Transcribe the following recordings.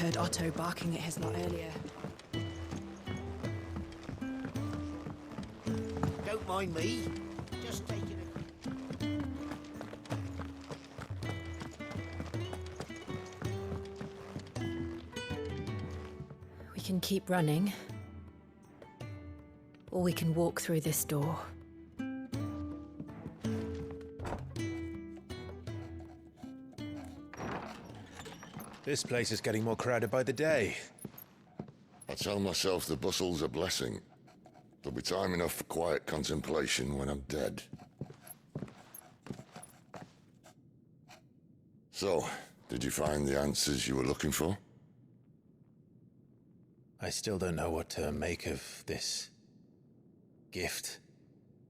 heard Otto barking at his lot earlier. Don't mind me. Just taking a... We can keep running, or we can walk through this door. This place is getting more crowded by the day. I tell myself the bustle's a blessing. There'll be time enough for quiet contemplation when I'm dead. So, did you find the answers you were looking for? I still don't know what to make of this gift,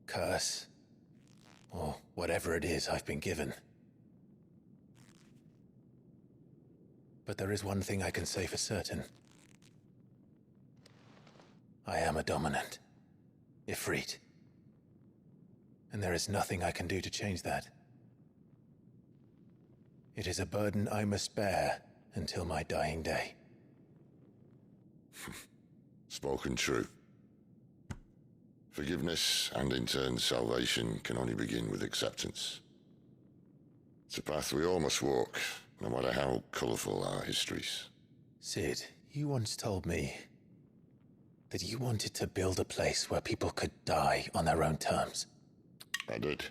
curse, or whatever it is I've been given. But there is one thing I can say for certain. I am a dominant, Ifrit. And there is nothing I can do to change that. It is a burden I must bear until my dying day. Spoken true. Forgiveness, and in turn salvation, can only begin with acceptance. It's a path we all must walk, no matter how colourful our histories. Sid, you once told me that you wanted to build a place where people could die on their own terms. I did.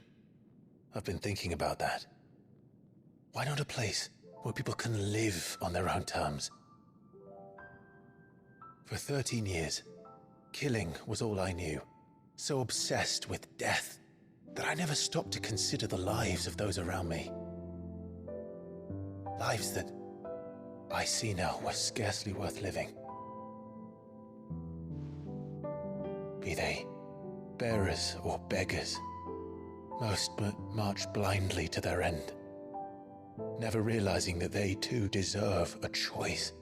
I've been thinking about that. Why not a place where people can live on their own terms? For 13 years, killing was all I knew. So obsessed with death that I never stopped to consider the lives of those around me. Lives that I see now were scarcely worth living. Be they bearers or beggars, most march blindly to their end, never realizing that they too deserve a choice.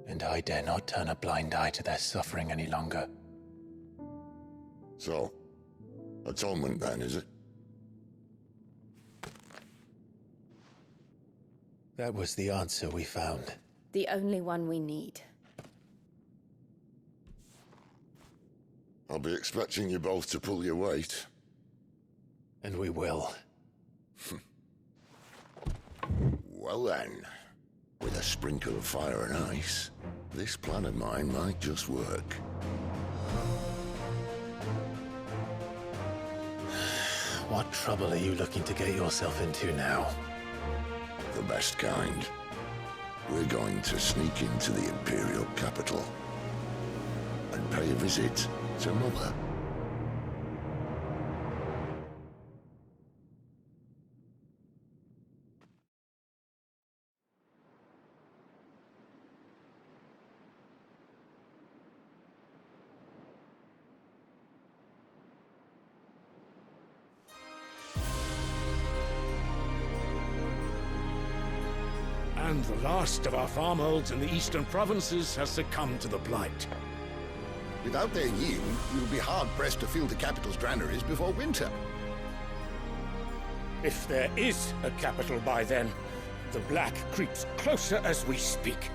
And I dare not turn a blind eye to their suffering any longer. So, atonement then, is it? That was the answer we found. The only one we need. I'll be expecting you both to pull your weight. And we will. Well then, with a sprinkle of fire and ice, this plan of mine might just work. What trouble are you looking to get yourself into now? The best kind. We're going to sneak into the Imperial capital and pay a visit to Mother. And the last of our farmholds in the eastern provinces has succumbed to the blight. Without their yield, you'll be hard-pressed to fill the capital's granaries before winter. If there is a capital by then, the black creeps closer as we speak.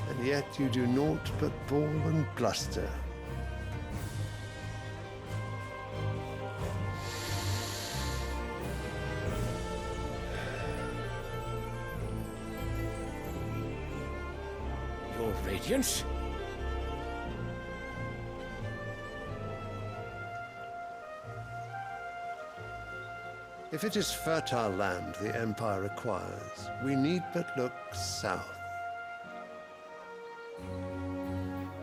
And yet you do naught but bawl and bluster. Your Radiance? If it is fertile land the Empire acquires, we need but look south.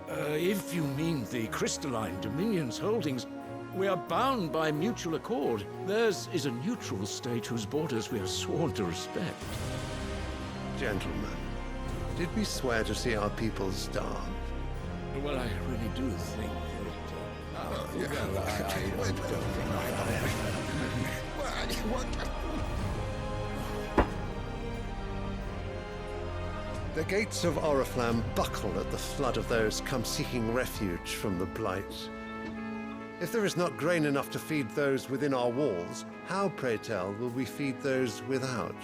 If you mean the Crystalline Dominion's holdings, we are bound by mutual accord. Theirs is a neutral state whose borders we are sworn to respect. Gentlemen, did we swear to see our people starve? Well, I really do think The gates of Oriflamme buckle at the flood of those come seeking refuge from the blight. If there is not grain enough to feed those within our walls, how, pray tell, will we feed those without?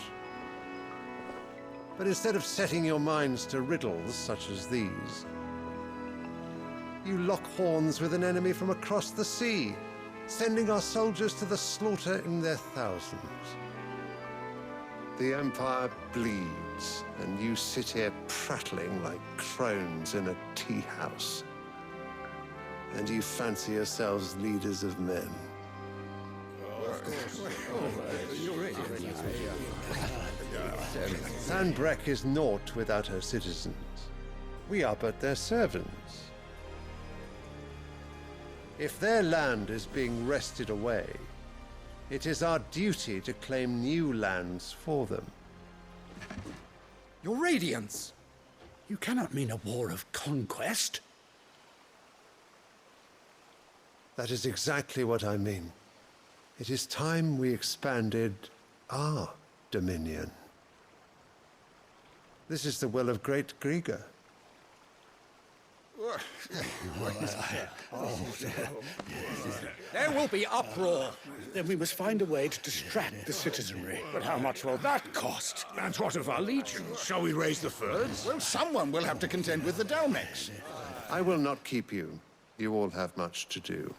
But instead of setting your minds to riddles such as these, you lock horns with an enemy from across the sea, sending our soldiers to the slaughter in their thousands. The Empire bleeds, and you sit here prattling like crones in a tea house. And you fancy yourselves leaders of men. Sanbreque is naught without her citizens. We are but their servants. If their land is being wrested away, it is our duty to claim new lands for them. Your Radiance! You cannot mean a war of conquest. That is exactly what I mean. It is time we expanded our dominion. This is the will of great Grieger. There will be uproar. Then we must find a way to distract the citizenry. But how much will that cost? And what of our legions? Shall we raise the Thirds? Well, someone will have to contend with the Dalmex. I will not keep you. You all have much to do.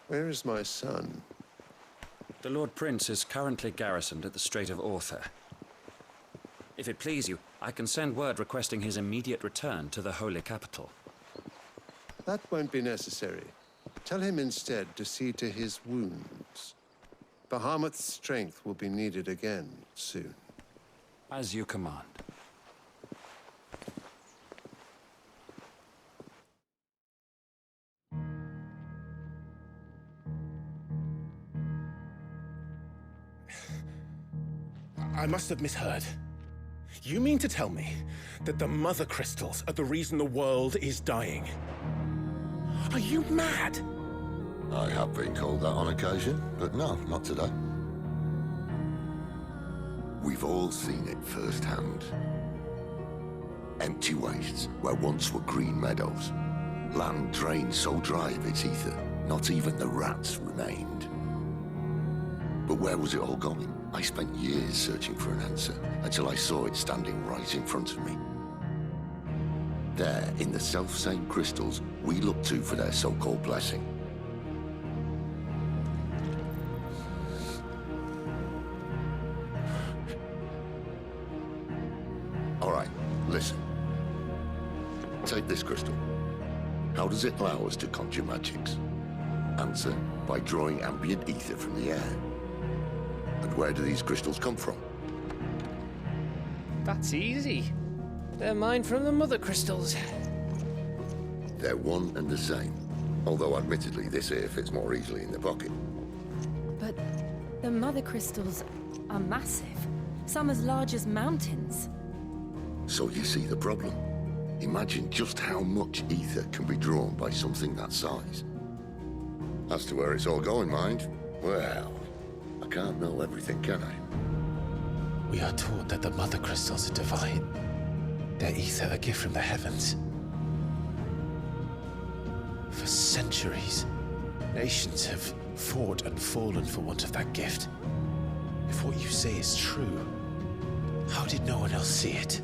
Where is my son? The Lord Prince is currently garrisoned at the Strait of Orther. If it please you, I can send word requesting his immediate return to the Holy Capital. That won't be necessary. Tell him instead to see to his wounds. Bahamut's strength will be needed again soon. As you command. I must have misheard. You mean to tell me that the Mothercrystals are the reason the world is dying? Are you mad? I have been called that on occasion, but no, not today. We've all seen it firsthand. Empty wastes where once were green meadows. Land drained so dry of its ether, not even the rats remained. But where was it all going? I spent years searching for an answer, until I saw it standing right in front of me. There, in the self-same crystals we look to for their so-called blessing. All right, listen. Take this crystal. How does it allow us to conjure magics? Answer, by drawing ambient ether from the air. And where do these crystals come from? That's easy. They're mine from the Mothercrystals. They're one and the same. Although admittedly this here fits more easily in the pocket. But the Mothercrystals are massive. Some as large as mountains. So you see the problem. Imagine just how much ether can be drawn by something that size. As to where it's all going, mind, well, I can't know everything, can I? We are taught that the Mothercrystals are divine. Their ether a gift from the heavens. For centuries, nations have fought and fallen for want of that gift. If what you say is true, how did no one else see it?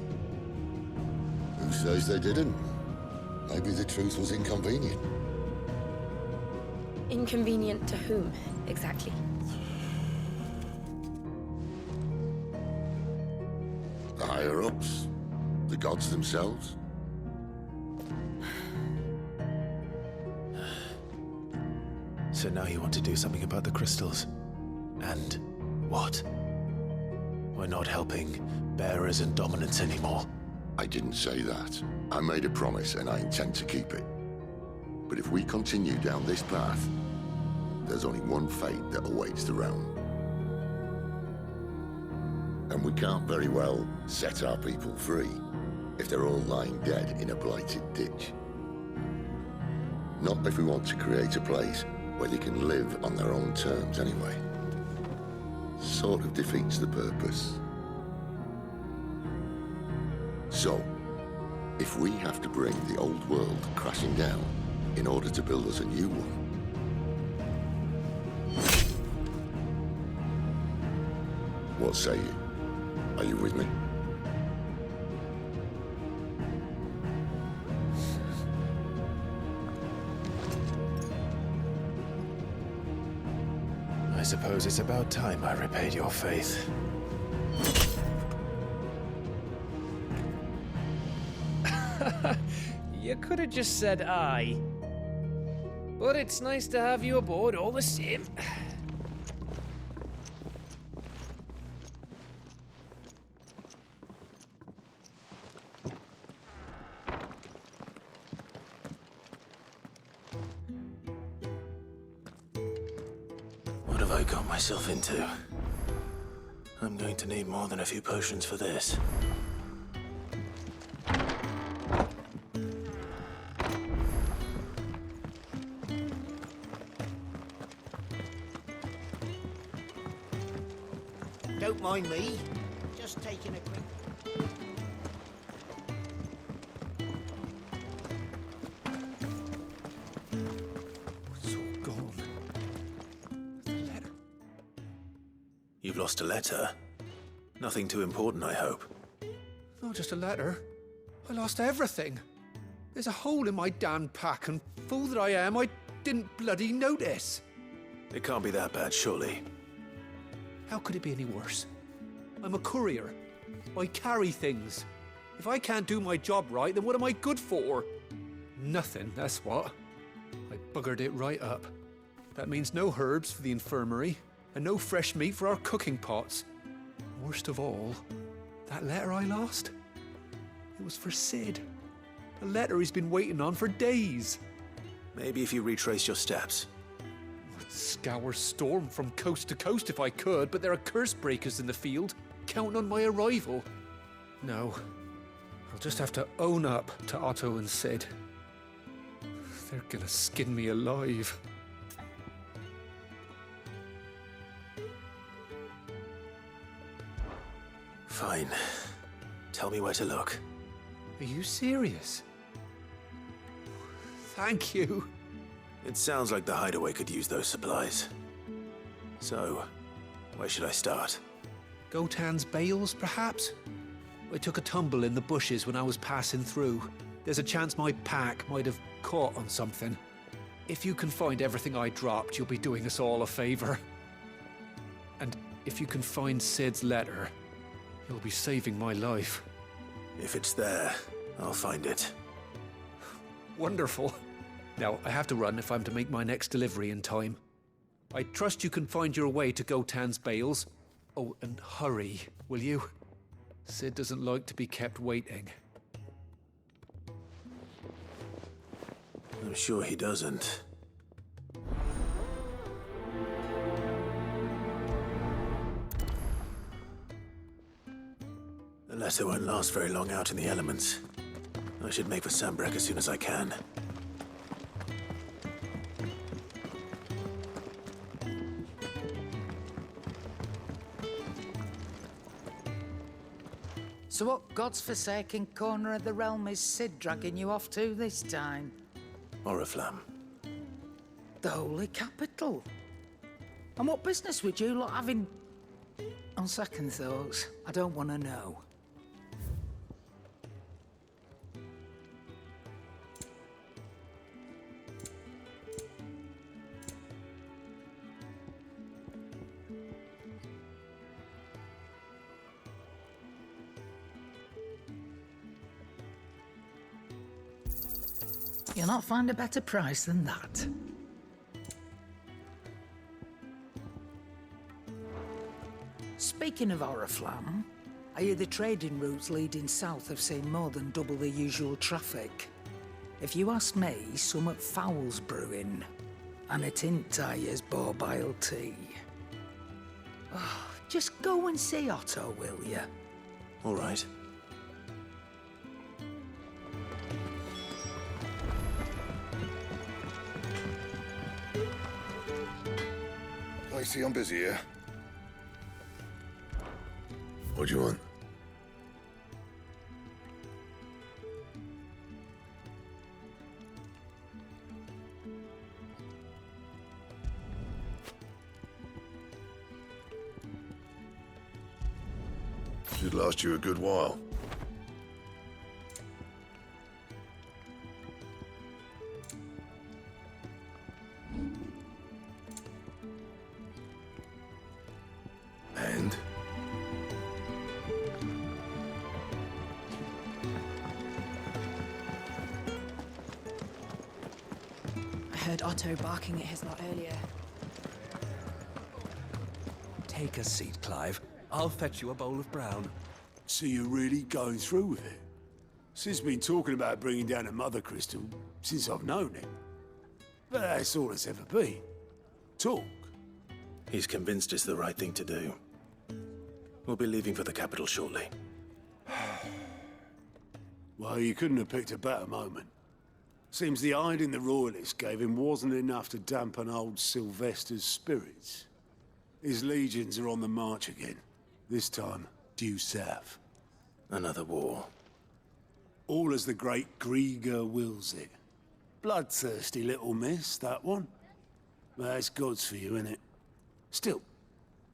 Who says they didn't? Maybe the truth was inconvenient. Inconvenient to whom, exactly? The higher-ups? The gods themselves? So now you want to do something about the crystals? And what? We're not helping bearers and dominants anymore. I didn't say that. I made a promise and I intend to keep it. But if we continue down this path, there's only one fate that awaits the realm. And we can't very well set our people free if they're all lying dead in a blighted ditch. Not if we want to create a place where they can live on their own terms anyway. Sort of defeats the purpose. So, if we have to bring the old world crashing down in order to build us a new one, what say you? Are you with me? I suppose it's about time I repaid your faith. You could have just said aye. But it's nice to have you aboard all the same. What have I got myself into? I'm going to need more than a few potions for this. Don't mind me. Just taking a quick... It's all gone. The letter. You've lost a letter? Nothing too important, I hope. Not just a letter. I lost everything. There's a hole in my damn pack, and fool that I am, I didn't bloody notice. It can't be that bad, surely. How could it be any worse? I'm a courier. I carry things. If I can't do my job right, then what am I good for? Nothing, that's what. I buggered it right up. That means no herbs for the infirmary, and no fresh meat for our cooking pots. Worst of all, that letter I lost? It was for Sid. A letter he's been waiting on for days. Maybe if you retrace your steps. I'd scour Storm from coast to coast if I could, but there are curse breakers in the field, counting on my arrival. No, I'll just have to own up to Otto and Sid. They're gonna skin me alive. Fine. Tell me where to look. Are you serious? Thank you. It sounds like the hideaway could use those supplies. So, where should I start? Gotan's bales, perhaps? I took a tumble in the bushes when I was passing through. There's a chance my pack might have caught on something. If you can find everything I dropped, you'll be doing us all a favor. And if you can find Sid's letter, you'll be saving my life. If it's there, I'll find it. Wonderful. Now, I have to run if I'm to make my next delivery in time. I trust you can find your way to Gotan's bales. Oh, and hurry, will you? Sid doesn't like to be kept waiting. I'm sure he doesn't. The letter won't last very long out in the elements. I should make for Sambrek as soon as I can. So what God's forsaken corner of the realm is Sid dragging you off to this time? Oriflamme. The holy capital. And what business would you lot have in... On second thoughts, I don't want to know. You'll not find a better price than that. Speaking of Oriflamme, I hear the trading routes leading south have seen more than double the usual traffic. If you ask me, summat foul's brewing, and it ain't tires borbile tea. Oh, Just go and see Otto, will you? All right. I see I'm busy here. What do you want? Should last you a good while. And? I heard Otto barking at his lot earlier. Take a seat, Clive. I'll fetch you a bowl of brown. So you're really going through with it? Sid's been talking about bringing down a mother crystal since I've known him. But that's all it's ever been. Talk. He's convinced it's the right thing to do. We'll be leaving for the capital shortly. Well, you couldn't have picked a better moment. Seems the hiding the royalists gave him wasn't enough to dampen old Sylvester's spirits. His legions are on the march again. This time, due south. Another war. All as the great Grieger wills it. Bloodthirsty little miss, that one. But that's God's for you, innit? Still,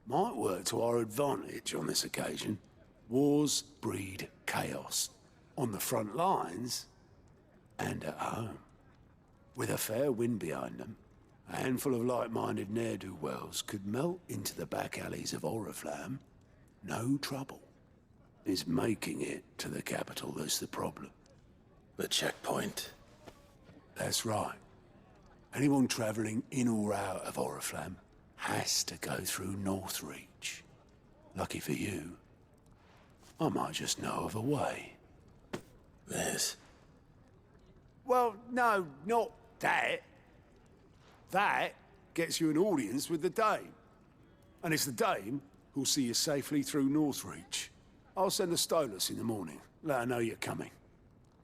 might work to our advantage on this occasion. Wars breed chaos. On the front lines, and at home. With a fair wind behind them, a handful of like-minded ne'er-do-wells could melt into the back alleys of Oriflamme. No trouble. It's making it to the capital that's the problem. The checkpoint. That's right. Anyone travelling in or out of Oriflamme has to go through Northreach. Lucky for you, I might just know of a way. This? Well, no, not that. That gets you an audience with the Dame. And it's the Dame who'll see you safely through Northreach. I'll send a Stolas in the morning. Let her know you're coming.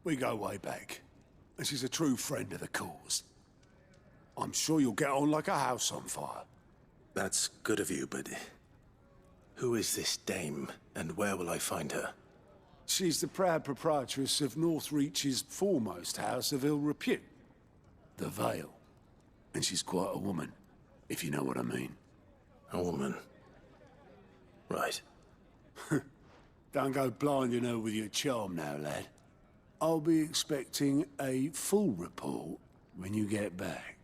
We go way back. And she's a true friend of the cause. I'm sure you'll get on like a house on fire. That's good of you, but who is this dame, and where will I find her? She's the proud proprietress of Northreach's foremost house of ill repute, the Vale. And she's quite a woman, if you know what I mean. A woman? Right. Don't go blinding her with your charm now, lad. I'll be expecting a full report when you get back.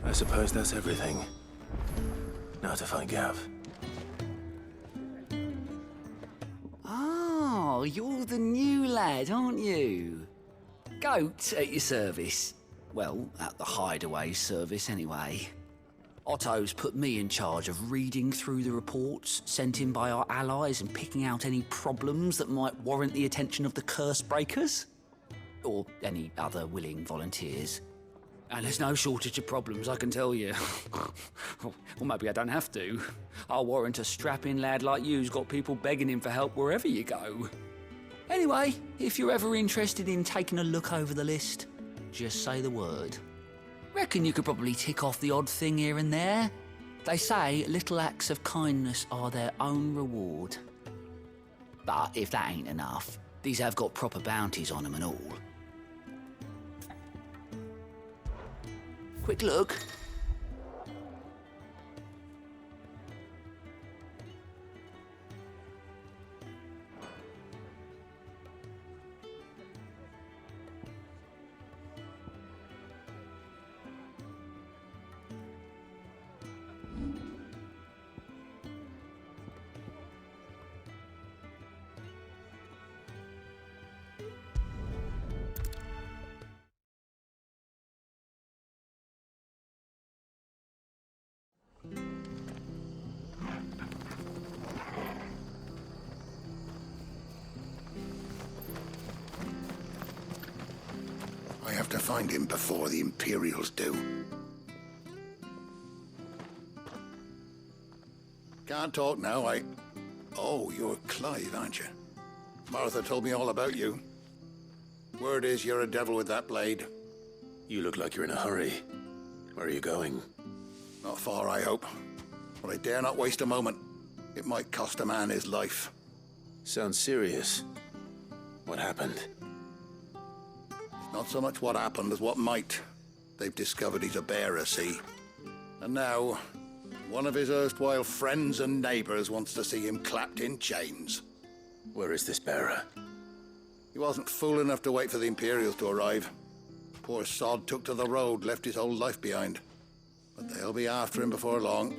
I suppose that's everything. Now to find Gav. Oh, you're the new lad, aren't you? Goat at your service. Well, at the hideaway service, anyway. Otto's put me in charge of reading through the reports sent in by our allies and picking out any problems that might warrant the attention of the curse breakers. Or any other willing volunteers. And there's no shortage of problems, I can tell you. Or maybe I don't have to. I'll warrant a strapping lad like you's got people begging him for help wherever you go. Anyway, if you're ever interested in taking a look over the list, just say the word. Reckon you could probably tick off the odd thing here and there. They say little acts of kindness are their own reward. But if that ain't enough, these have got proper bounties on them and all. Quick look. find him before the Imperials do. Can't talk now, Oh, you're Clive, aren't you? Martha told me all about you. Word is you're a devil with that blade. You look like you're in a hurry. Where are you going? Not far, I hope. But I dare not waste a moment. It might cost a man his life. Sounds serious. What happened? It's not so much what happened as what might. They've discovered he's a bearer, see? And now, one of his erstwhile friends and neighbors wants to see him clapped in chains. Where is this bearer? He wasn't fool enough to wait for the Imperials to arrive. Poor sod took to the road, left his whole life behind. But they'll be after him before long.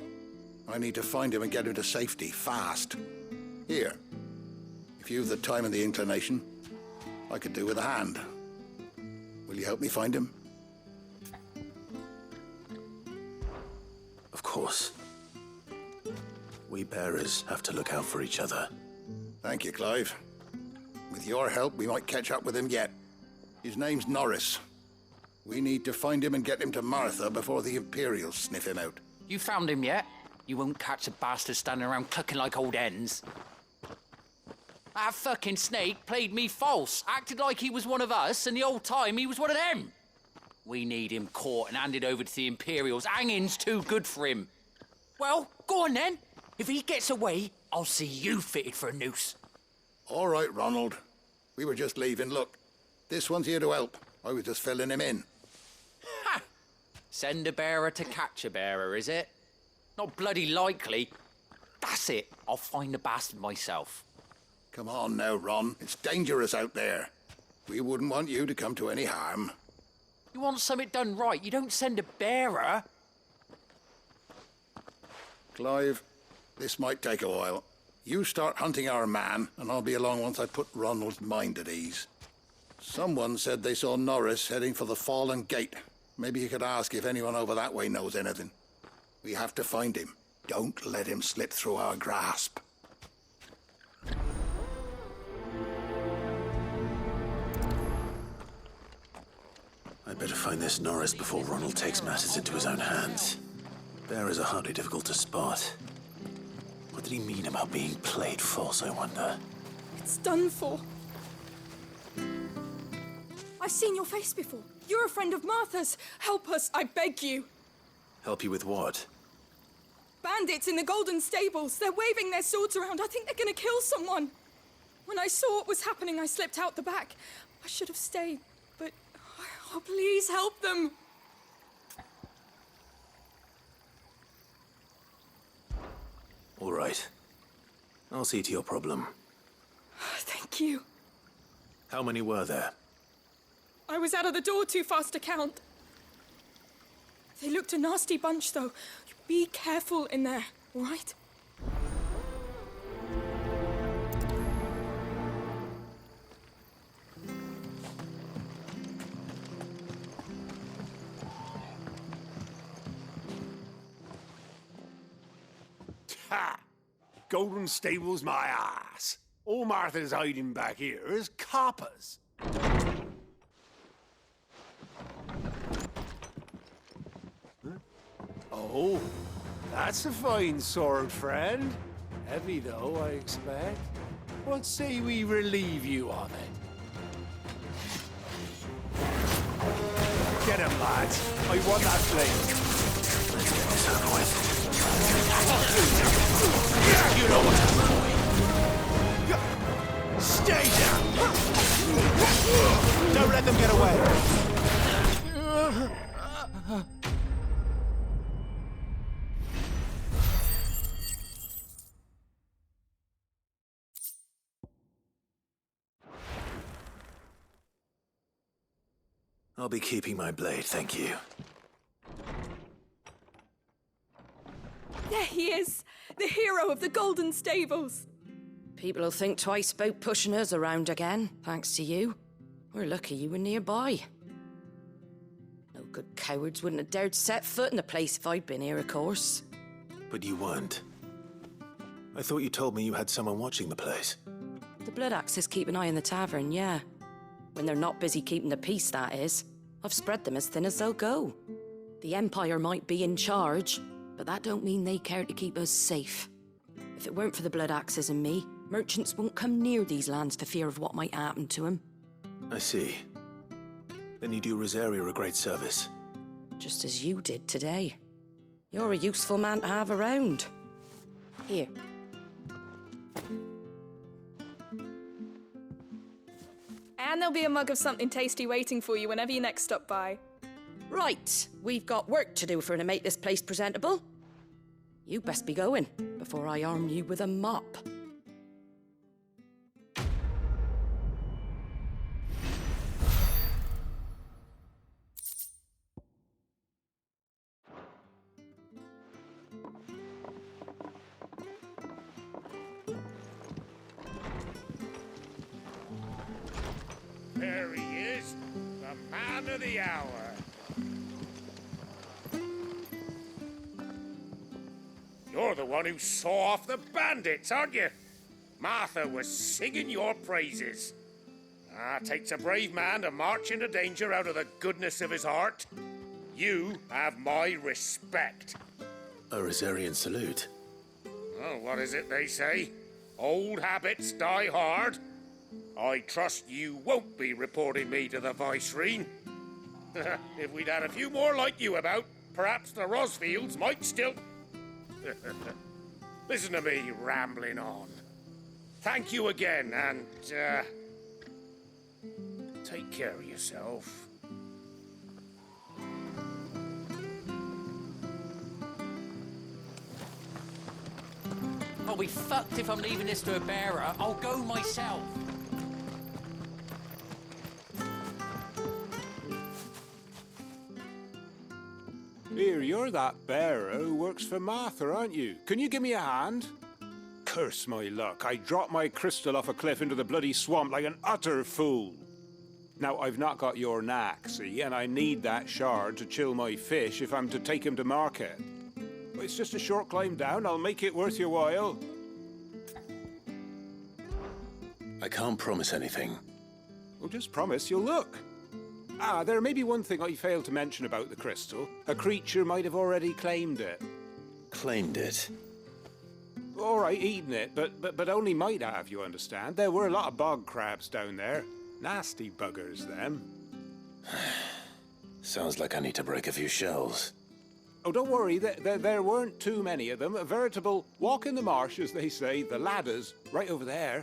I need to find him and get him to safety, fast. Here, if you've the time and the inclination, I could do with a hand. Will you help me find him? Of course. We bearers have to look out for each other. Thank you, Clive. With your help, we might catch up with him yet. His name's Norris. We need to find him and get him to Martha before the Imperials sniff him out. You found him yet? You won't catch a bastard standing around clucking like old hens. That fucking snake played me false, acted like he was one of us, and the whole time he was one of them. We need him caught and handed over to the Imperials. Hanging's too good for him. Well, go on then. If he gets away, I'll see you fitted for a noose. All right, Ronald. We were just leaving. Look, this one's here to help. I was just filling him in. Ha! Send a bearer to catch a bearer, is it? Not bloody likely. That's it. I'll find the bastard myself. Come on now, Ron. It's dangerous out there. We wouldn't want you to come to any harm. You want something done right, you don't send a bearer. Clive, this might take a while. You start hunting our man, and I'll be along once I put Ronald's mind at ease. Someone said they saw Norris heading for the Fallen Gate. Maybe you could ask if anyone over that way knows anything. We have to find him. Don't let him slip through our grasp. I'd better find this Norris before Ronald takes matters into his own hands. Bearers are hardly difficult to spot. What did he mean about being played false, I wonder? It's done for. I've seen your face before. You're a friend of Martha's. Help us, I beg you. Help you with what? Bandits in the Golden Stables. They're waving their swords around. I think they're gonna kill someone. When I saw what was happening, I slipped out the back. I should have stayed, but... Oh, please help them. All right. I'll see to your problem. Thank you. How many were there? I was out of the door too fast to count. They looked a nasty bunch, though. Be careful in there, all right? Ha! Golden Stables my ass. All Martha's hiding back here is coppers. Oh, that's a fine sword, friend. Heavy, though, I expect. What say we relieve you of it? Get him, lads. I want that blade. Let's get this over with. You know what I'm doing. Stay down! Don't let them get away! I'll be keeping my blade, thank you. There he is, the hero of the Golden Stables. People will think twice about pushing us around again, thanks to you. We're lucky you were nearby. No good cowards wouldn't have dared set foot in the place if I'd been here, of course. But you weren't. I thought you told me you had someone watching the place. The Blood Axes keep an eye on the tavern, yeah. When they're not busy keeping the peace, that is. I've spread them as thin as they'll go. The Empire might be in charge, but that don't mean they care to keep us safe. If it weren't for the Blood Axes and me, merchants won't come near these lands for fear of what might happen to them. I see. Then you do Rosaria a great service. Just as you did today. You're a useful man to have around. Here. And there'll be a mug of something tasty waiting for you whenever you next stop by. Right, we've got work to do to make this place presentable. You best be going, before I arm you with a mop. There he is, the man of the hour. You're the one who saw off the bandits, aren't you? Martha was singing your praises. Takes a brave man to march into danger out of the goodness of his heart. You have my respect. A Rosarian salute. Oh, what is it they say? Old habits die hard. I trust you won't be reporting me to the Viceroy. If we'd had a few more like you about, perhaps the Rosfields might still... Listen to me rambling on. Thank you again, and, take care of yourself. I'll be fucked if I'm leaving this to a bearer. I'll go myself. Here, you're that bearer who works for Martha, aren't you? Can you give me a hand? Curse my luck. I dropped my crystal off a cliff into the bloody swamp like an utter fool. Now, I've not got your knack, see, and I need that shard to chill my fish if I'm to take him to market. But it's just a short climb down. I'll make it worth your while. I can't promise anything. Well, just promise you'll look. There may be one thing I failed to mention about the crystal. A creature might have already claimed it. Claimed it? All right, eaten it, but only might have, you understand. There were a lot of bog crabs down there. Nasty buggers, them. Sounds like I need to break a few shells. Oh, don't worry, there weren't too many of them. A veritable walk in the marsh, as they say. The ladders, right over there.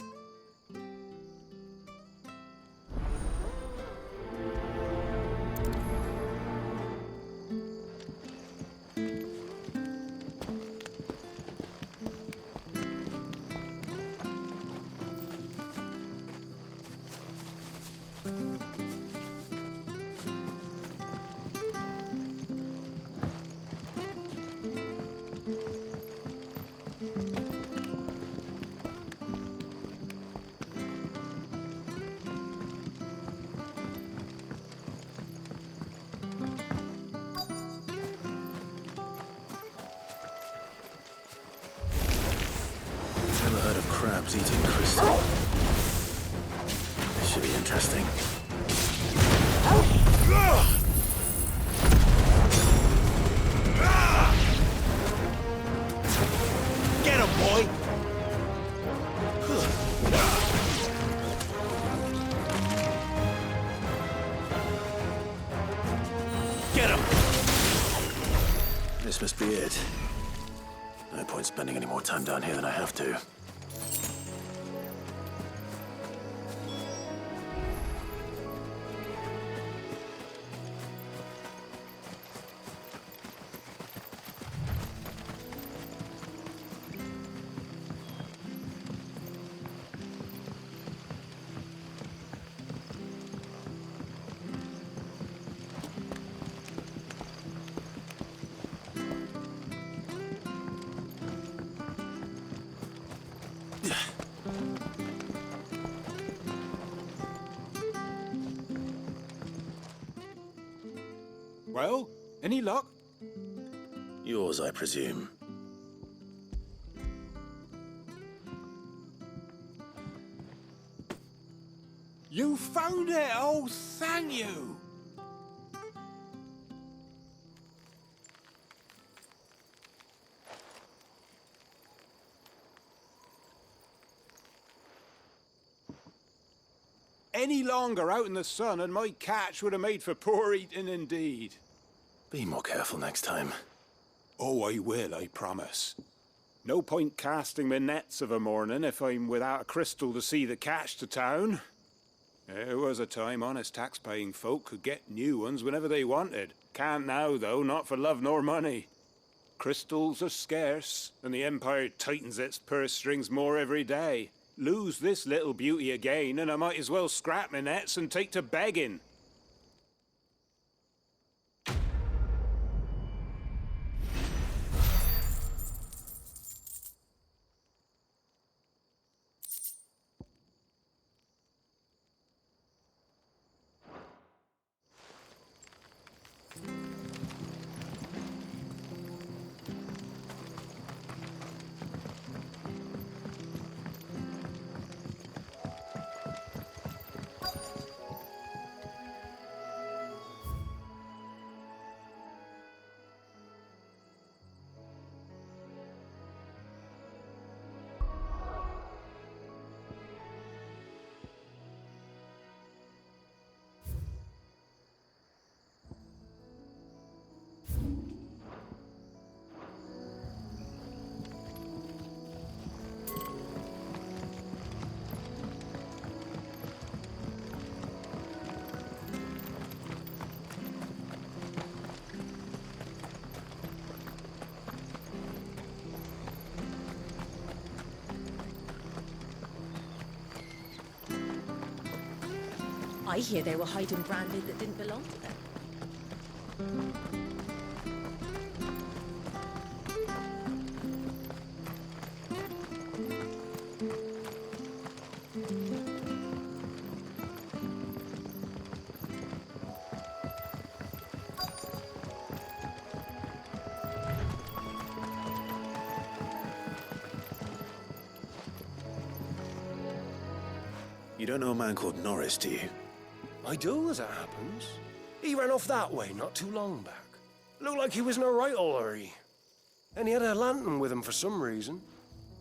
Never heard of crabs eating crystal. This should be interesting. Get him, boy! Get him! This must be it. No point spending any more time down here than I have to. Well, any luck? Yours, I presume. You found it! Oh, thank you! any longer out in the sun, and my catch would have made for poor eating indeed. Be more careful next time. Oh, I will, I promise. No point casting my nets of a morning if I'm without a crystal to see the catch to town. There was a time honest tax-paying folk could get new ones whenever they wanted. Can't now, though, not for love nor money. Crystals are scarce, and the Empire tightens its purse strings more every day. Lose this little beauty again, and I might as well scrap my nets and take to begging. I hear they were hiding brandy that didn't belong to them. You don't know a man called Norris, do you? I do, as it happens. He ran off that way not too long back. Looked like he was in a right old hurry. And he had a lantern with him for some reason.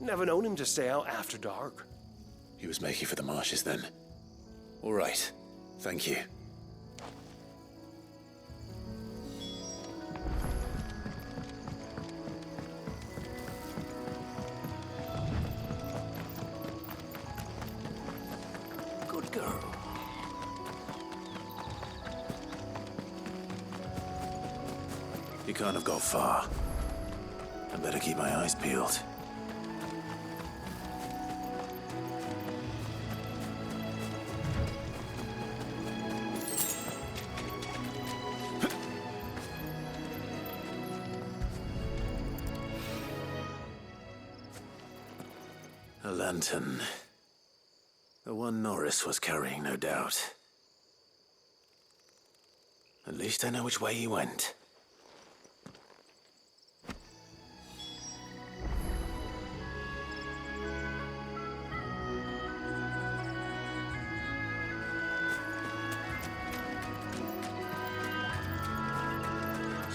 Never known him to stay out after dark. He was making for the marshes then. All right. Thank you. Good girl. You can't have got far. I better keep my eyes peeled. A lantern. The one Norris was carrying, no doubt. At least I know which way he went.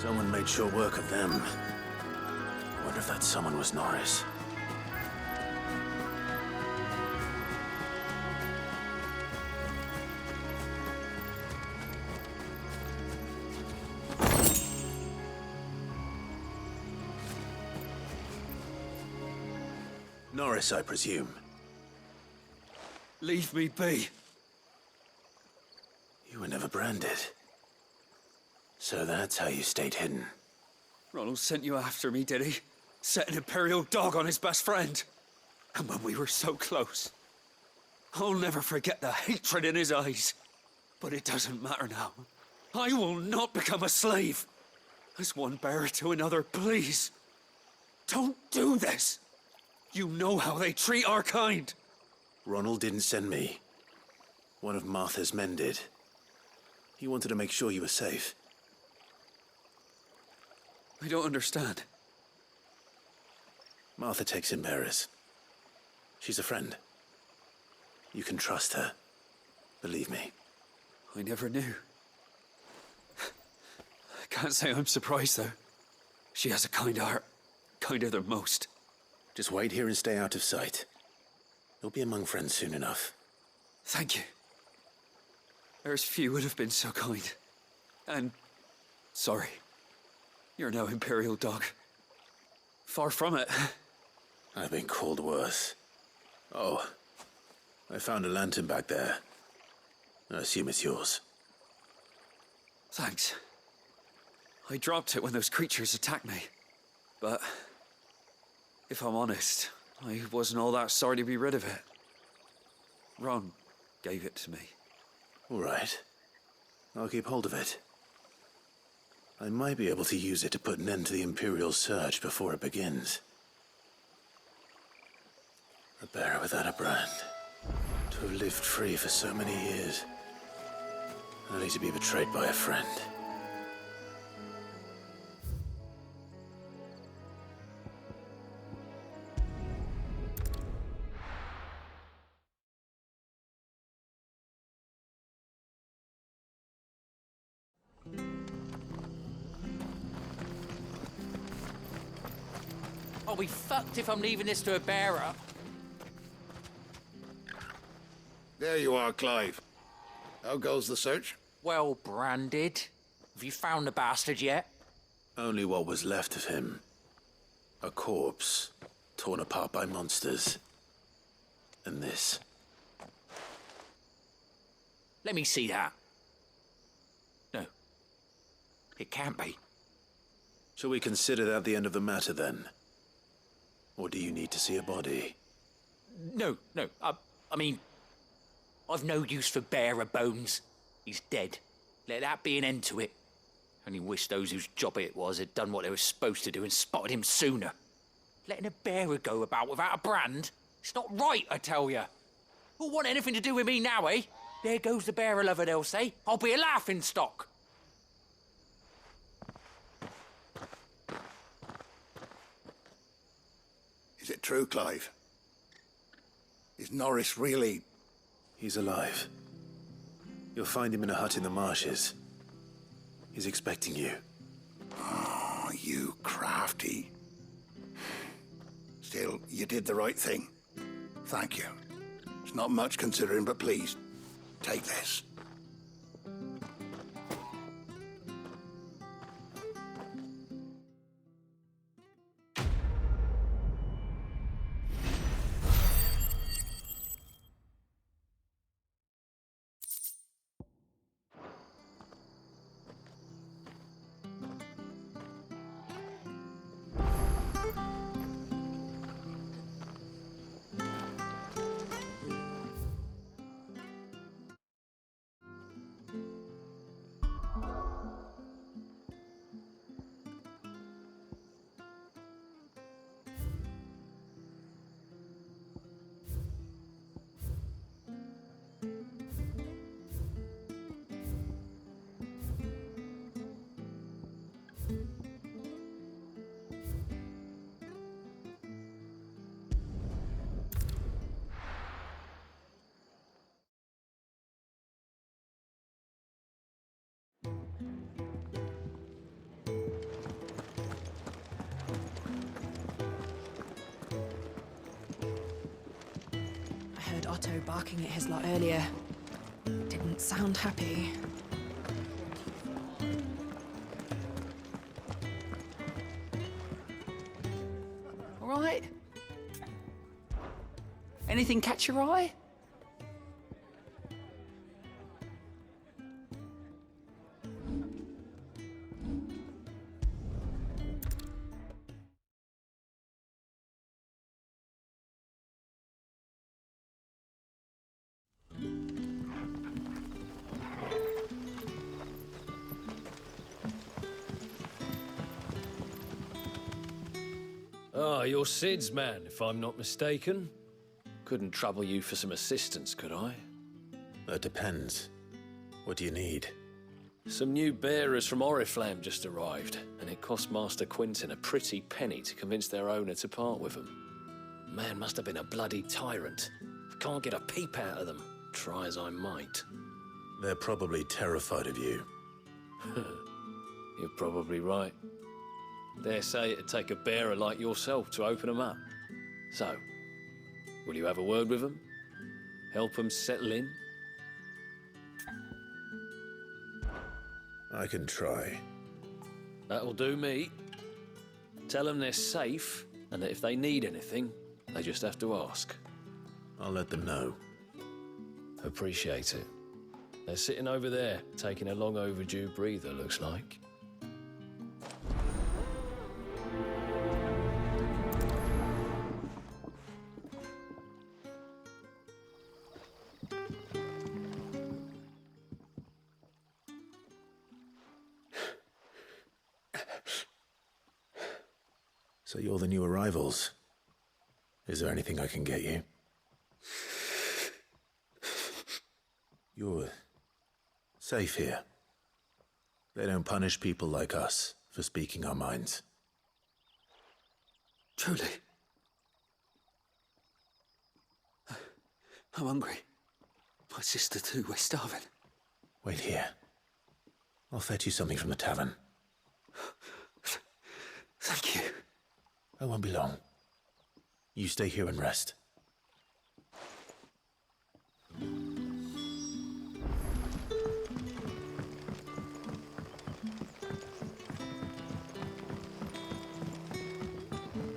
Someone made short work of them. I wonder if that someone was Norris. Norris, I presume. Leave me be. You were never branded. So that's how you stayed hidden. Ronald sent you after me, did he? Set an Imperial dog on his best friend. And when we were so close. I'll never forget the hatred in his eyes. But it doesn't matter now. I will not become a slave. As one bearer to another, please. Don't do this. You know how they treat our kind. Ronald didn't send me. One of Martha's men did. He wanted to make sure you were safe. I don't understand. Martha takes in bearers. She's a friend. You can trust her. Believe me. I never knew. I can't say I'm surprised, though. She has a kind heart. Kinder than most. Just wait here and stay out of sight. You'll be among friends soon enough. Thank you. There's few would have been so kind. And sorry. You're no Imperial dog. Far from it. I've been called worse. Oh, I found a lantern back there. I assume it's yours. Thanks. I dropped it when those creatures attacked me. But if I'm honest, I wasn't all that sorry to be rid of it. Ron gave it to me. All right. I'll keep hold of it. I might be able to use it to put an end to the Imperial surge before it begins. A bearer without a brand. To have lived free for so many years. Only to be betrayed by a friend. I'll be fucked if I'm leaving this to a bearer. There you are, Clive. How goes the search? Well branded. Have you found the bastard yet? Only what was left of him. A corpse, torn apart by monsters. And this. Let me see that. No. It can't be. Shall we consider that the end of the matter, then? Or do you need to see a body? No. I mean, I've no use for bearer bones. He's dead. Let that be an end to it. Only wish those whose job it was had done what they were supposed to do and spotted him sooner. Letting a bearer go about without a brand? It's not right, I tell you. Who'll want anything to do with me now, eh? There goes the bearer lover, they'll say. I'll be a laughing stock. Is it true, Clive? Is Norris really... He's alive. You'll find him in a hut in the marshes. He's expecting you. Oh, you crafty. Still, you did the right thing. Thank you. It's not much considering, but please, take this. I heard Otto barking at his lot earlier. Didn't sound happy. All right? Anything catch your eye? Ah, you're Sid's man, if I'm not mistaken. Couldn't trouble you for some assistance, could I? That depends. What do you need? Some new bearers from Oriflamme just arrived, and it cost Master Quinton a pretty penny to convince their owner to part with them. Man must have been a bloody tyrant. Can't get a peep out of them, try as I might. They're probably terrified of you. You're probably right. Dare say it'd take a bearer like yourself to open them up. So, will you have a word with them? Help them settle in? I can try. That'll do me. Tell them they're safe, and that if they need anything, they just have to ask. I'll let them know. Appreciate it. They're sitting over there, taking a long overdue breather, looks like. So you're the new arrivals. Is there anything I can get you? You're safe here. They don't punish people like us for speaking our minds. Truly. I'm hungry. My sister too, we're starving. Wait here. I'll fetch you something from the tavern. Thank you. I won't be long. You stay here and rest.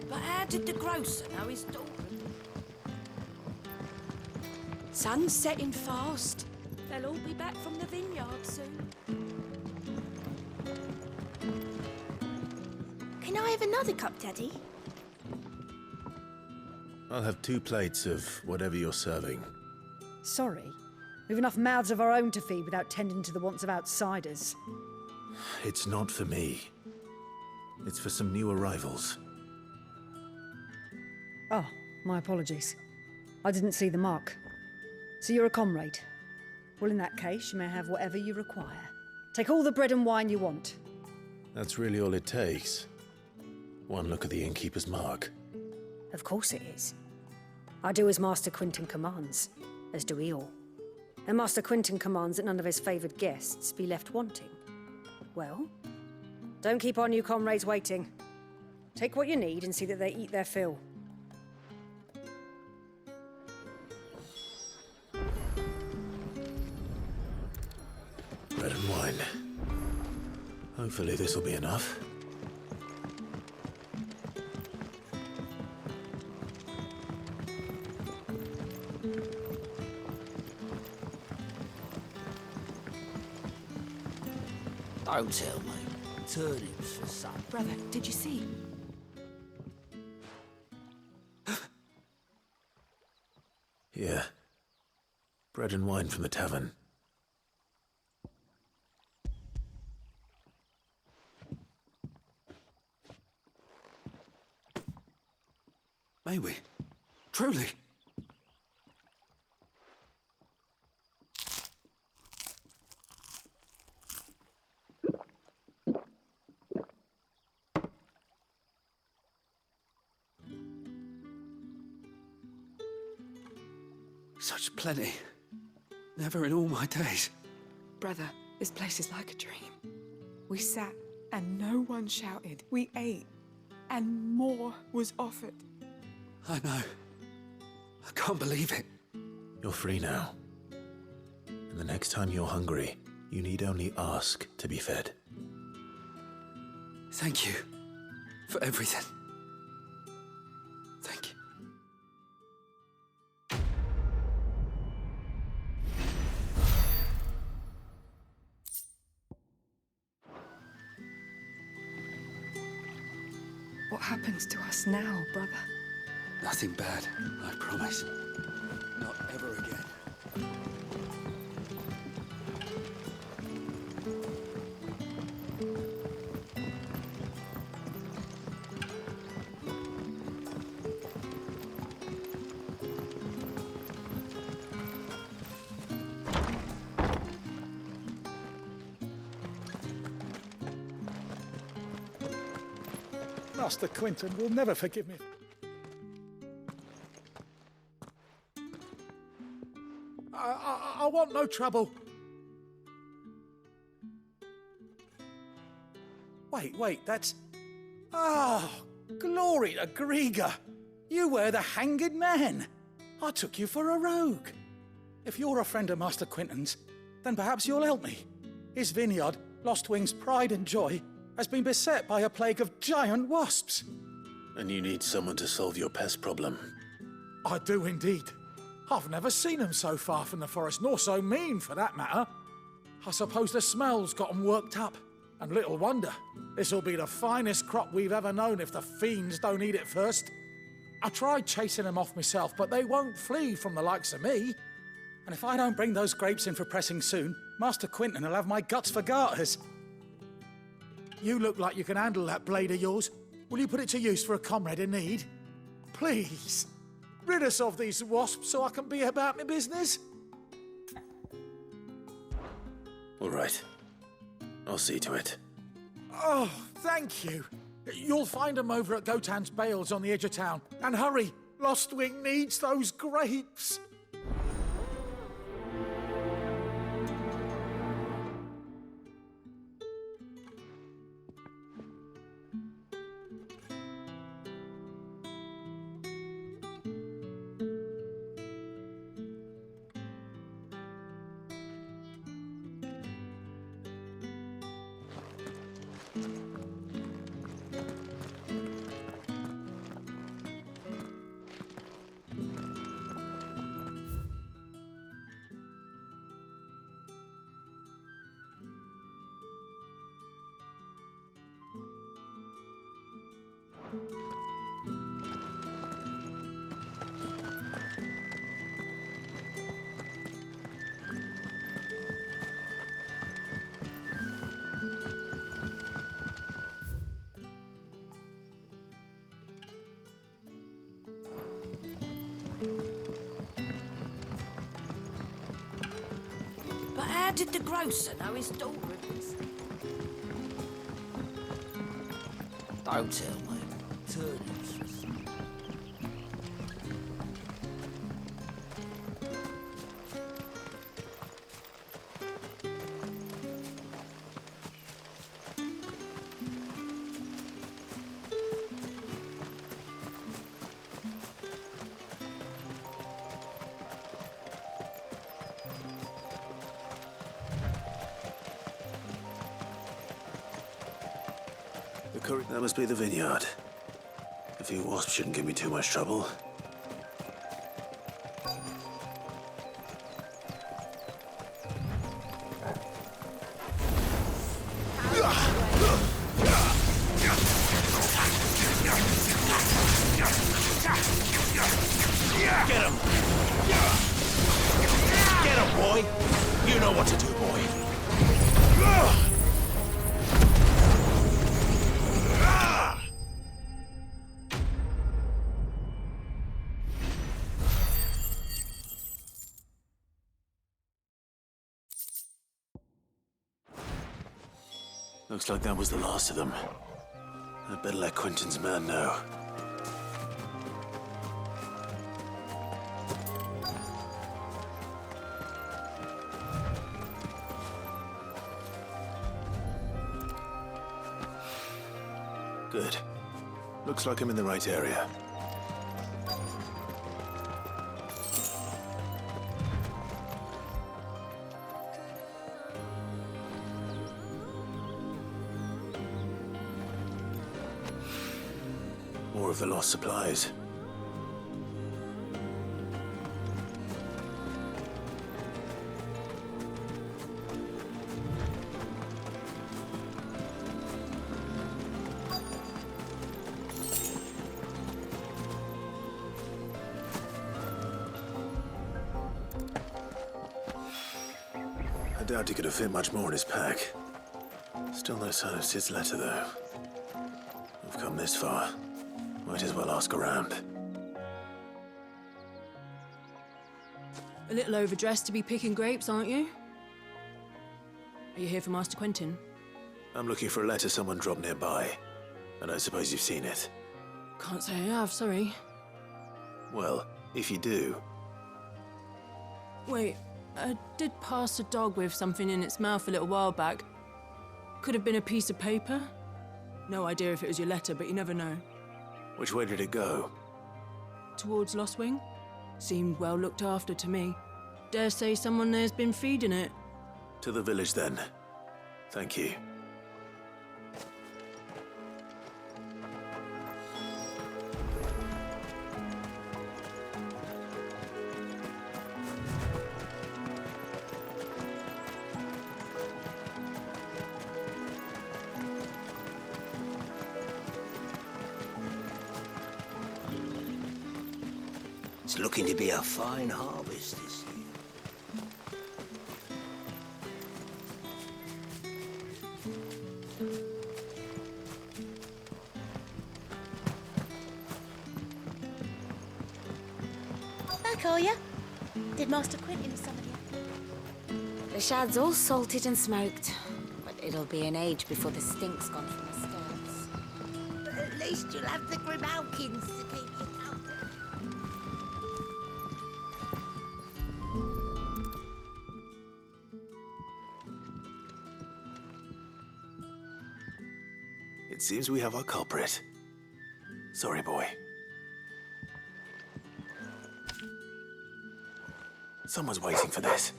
But how did the grocer know his daughter? Sun's setting fast. They'll all be back from the vineyard soon. Can I have another cup, Daddy? I'll have 2 plates of whatever you're serving. Sorry. We've enough mouths of our own to feed without tending to the wants of outsiders. It's not for me. It's for some new arrivals. Oh, my apologies. I didn't see the mark. So you're a comrade. Well, in that case, you may have whatever you require. Take all the bread and wine you want. That's really all it takes. One look at the innkeeper's mark. Of course it is. I do as Master Quinton commands, as do we all. And Master Quinton commands that none of his favoured guests be left wanting. Well, don't keep our new comrades waiting. Take what you need and see that they eat their fill. Bread and wine. Hopefully this will be enough. Don't tell me. Turnips for supper. Brother, did you see? Here. Bread and wine from the tavern. May we? Truly? Such plenty. Never in all my days. Brother, this place is like a dream. We sat and no one shouted. We ate and more was offered. I know. I can't believe it. You're free now. And the next time you're hungry, you need only ask to be fed. Thank you for everything. Thank you. What happens to us now, brother? Nothing bad, I promise. Not ever again. Master Quinton will never forgive me. I want no trouble. Wait, that's... Oh, glory to Griga. You were the hanged man. I took you for a rogue. If you're a friend of Master Quinton's, then perhaps you'll help me. His vineyard Lostwing's pride and joy has been beset by a plague of giant wasps. And you need someone to solve your pest problem. I do indeed. I've never seen them so far from the forest, nor so mean, for that matter. I suppose the smell's got them worked up. And little wonder. This'll be the finest crop we've ever known if the fiends don't eat it first. I tried chasing them off myself, but they won't flee from the likes of me. And if I don't bring those grapes in for pressing soon, Master Quintin will have my guts for garters. You look like you can handle that blade of yours. Will you put it to use for a comrade in need? Please, rid us of these wasps so I can be about my business. All right. I'll see to it. Oh, thank you. You'll find them over at Gotan's Bales on the edge of town. And hurry, Lostwing needs those grapes. But how did the grocer know his daughter was... Don't tell me. Turnips. That must be the vineyard. A few wasps shouldn't give me too much trouble. Get him! Get him, boy! You know what to do, boy. Looks like that was the last of them. I'd better let Quintin's man know. Good. Looks like I'm in the right area. More of the lost supplies. I doubt he could have fit much more in his pack. Still no sign of Sid's letter, though. We've come this far. Might as well ask around. A little overdressed to be picking grapes, aren't you? Are you here for Master Quintin? I'm looking for a letter someone dropped nearby, and I suppose you've seen it. Can't say I have, sorry. Well, if you do... Wait, I did pass a dog with something in its mouth a little while back. Could have been a piece of paper. No idea if it was your letter, but you never know. Which way did it go? Towards Lostwing. Seemed well looked after to me. Dare say someone there's been feeding it. To the village, then. Thank you. It's looking to be a fine harvest this year. Back, are ya? Did Master Quentin summon you? The shad's all salted and smoked, but it'll be an age before the stink's gone from the stirts. But at least you'll have the Grimalkins to keep you company. It seems we have our culprit. Sorry, boy. Someone's waiting for this.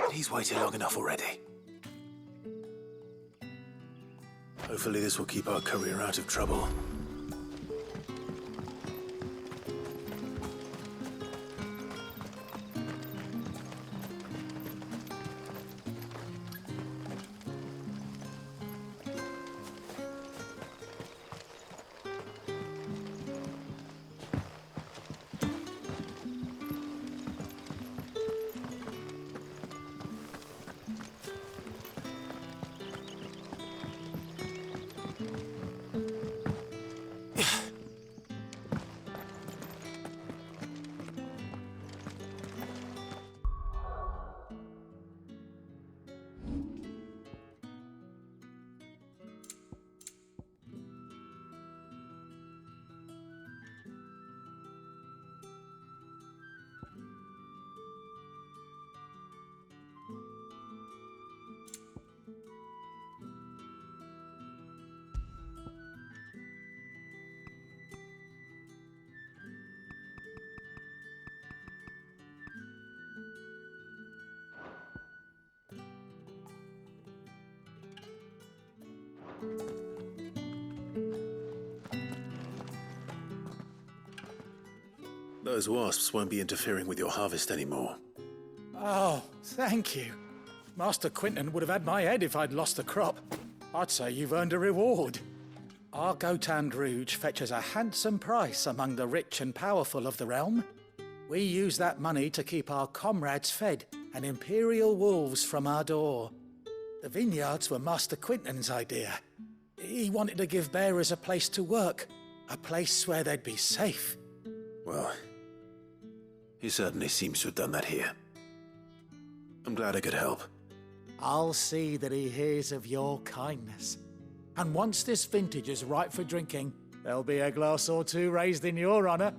And he's waited long enough already. Hopefully this will keep our courier out of trouble. Those wasps won't be interfering with your harvest anymore. Oh, thank you. Master Quentin would have had my head if I'd lost the crop. I'd say you've earned a reward. Our Gotand Rouge fetches a handsome price among the rich and powerful of the realm. We use that money to keep our comrades fed and imperial wolves from our door. The vineyards were Master Quentin's idea. He wanted to give bearers a place to work, a place where they'd be safe. Well, he certainly seems to have done that here. I'm glad I could help. I'll see that he hears of your kindness. And once this vintage is ripe for drinking, there'll be a glass or two raised in your honor.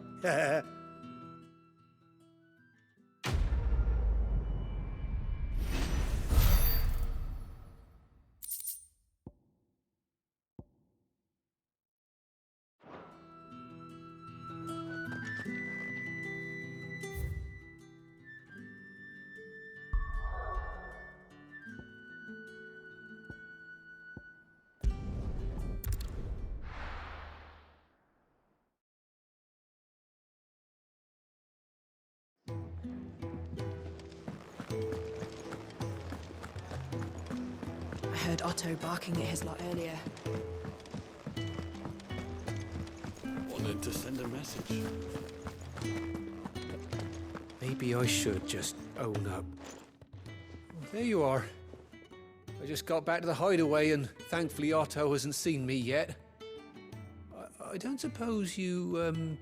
I heard Otto barking at his lot earlier. Wanted to send a message. Maybe I should just own up. There you are. I just got back to the hideaway and thankfully Otto hasn't seen me yet. I don't suppose you,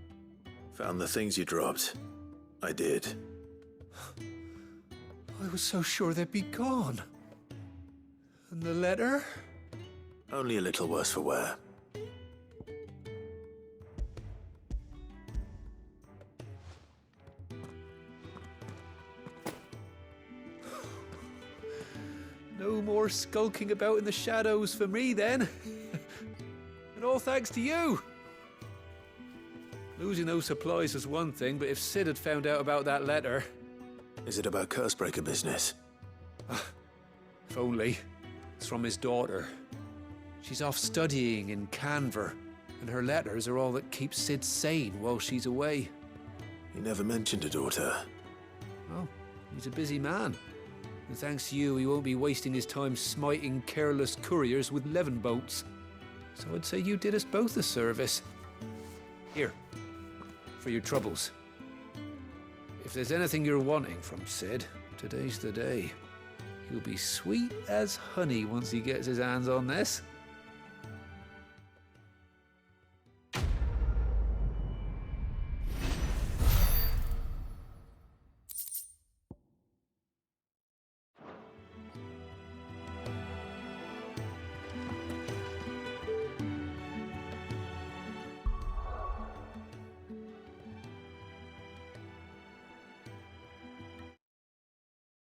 Found the things you dropped. I did. I was so sure they'd be gone. And the letter? Only a little worse for wear. No more skulking about in the shadows for me, then. And all thanks to you. Losing those supplies was one thing, but if Sid had found out about that letter... Is it about Cursebreaker business? If only. It's from his daughter. She's off studying in Canver, and her letters are all that keeps Sid sane while she's away. He never mentioned a daughter. Well, he's a busy man. And thanks to you, he won't be wasting his time smiting careless couriers with levin bolts. So I'd say you did us both a service. Here, for your troubles. If there's anything you're wanting from Sid, today's the day. He'll be sweet as honey once he gets his hands on this.